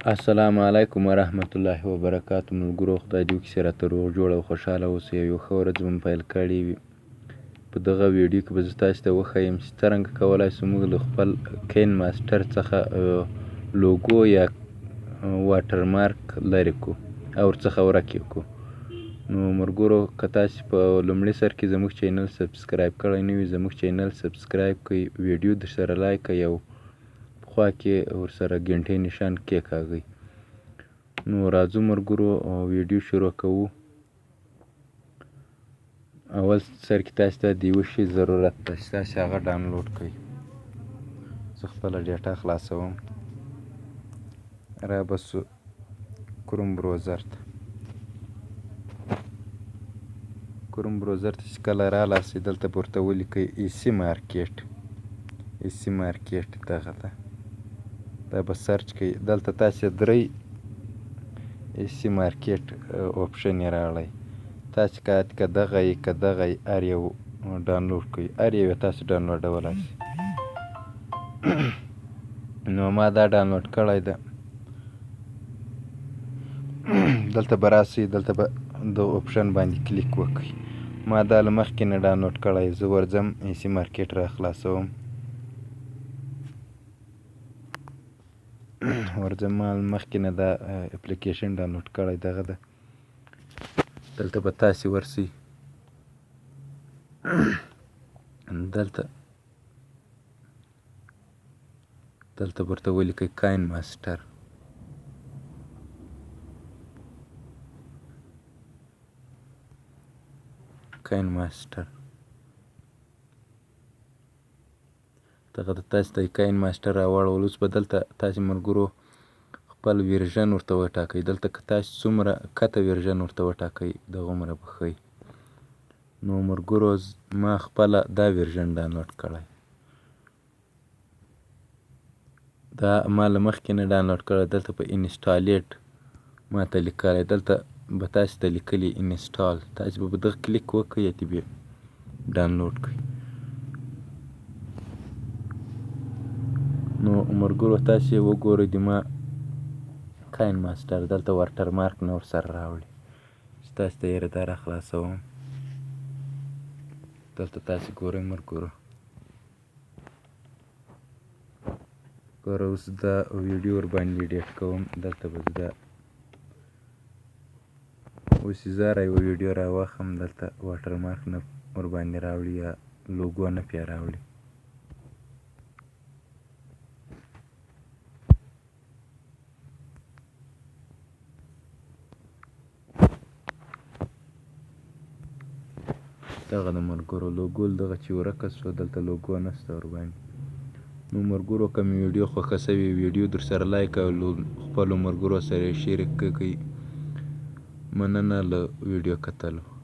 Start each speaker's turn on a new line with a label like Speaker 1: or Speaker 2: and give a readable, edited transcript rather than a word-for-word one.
Speaker 1: السلام علیکم ورحمت الله وبرکاتو. ملګرو خدای دې وکړي چې راته روغ جوړ او خوشحاله اوسئ. یو ښه ورځ به مو پیل کړې وي. په دغه ویډیو کې به زه تاسو ته وښیم چې څرنګه کولی شو موږ له خپل کین ماسټر څخه لوګو یا واټرمارک لرې کړو او ورڅخه ورک یې کړو. نو ملګرو که تاسې په لومړي سر کې زموږ چینل سبسکرایب کړی نه وي، زموږ چینل سبسکرایب کړئ، ویډیو درسره لایک کړئ او خوا کې ورسره ګنټې نشان کېکاږئ. نو راځو ملګرو ویډیو شروع کوو. اول سر کې تاسې ته د یوه شي ضرورت ده چې تاسې هغه ډاونلوډ کړئ. زه خپله ډیټا خلاصوم، را به سو کروم بروزر ته. کروم بروزر ته چې کله رالاسی دلته به ورته ولیکئ ایسی مارکیټ. ایسی مارکیټ دغه ده، دا به سرچ کوئ. دلته تاسې درې ایسی مارکیټ اپشن یې راوړی. تاسې که دغه یې که دغه یې هر یو ډاونلوډ کوئ، هر یو یې تاسې ډاونلوډولی شئ. نو ما دا ډاونلوډ کړی ده. دلته به راسئ، دلته به د اپشن باندې کلیک وکړئ. ما دا له مخکې نه ډاونلوډ کړی. زه ورځم ایسی مارکیټ را خلاصوم، ورځم. ما مخکې نه دا اپلیکیشن ډاونلوډ کړی دغه ده. دلته به تاسې ورسئ، دلته به ورته ولیکئ کاین ماسټر. کاین ماسټر دغه د تاسې ته کاین ماسټر راواړول. اوس به دلته تاسې ملګرو خپل ورژن ورته وټاکئ. دلته که تاسې څومره کته ورژن ورته وټاکئ دغومره به ښه وي. نو ملګرو ما خپله دا ورژن ډاونلوډ کړی، دا ما له مخکې نه ډاونلوډ کړی. دلته په انسټالیټ ما ته لیکلی، دلته به تاسې ته لیکلي انسټال. تاسې به په دغه کلیک وکړئ یا دې بیا ډاونلوډ کړئ. نو ملګرو تاسې وګورئ د ما کاین ماسټر دلته ورکه نه ورسره راوړي. چې تاسې ته یې دا را خلاصوم. دلته تاسې ګورئ ملګرو، ګوره اوس دا ویډیو ورباندې ایډیټ کوم. دلته به زه دا اوس یې زه یوه ویډیو راواخلم، دلته واټرمارک نه ورباندې راوړي یا لوګو نه پرې راوړي. دغه د ملګرو لوګو دغه چې ورکه شوه، دلته لوګو نشته ورباندې. نو ملګرو که مې ویډیو خوښه شوې ویډیو درسره لایک او خپلو ملګرو سره یې شریک کړئ. مننه له ویډیو کتلو.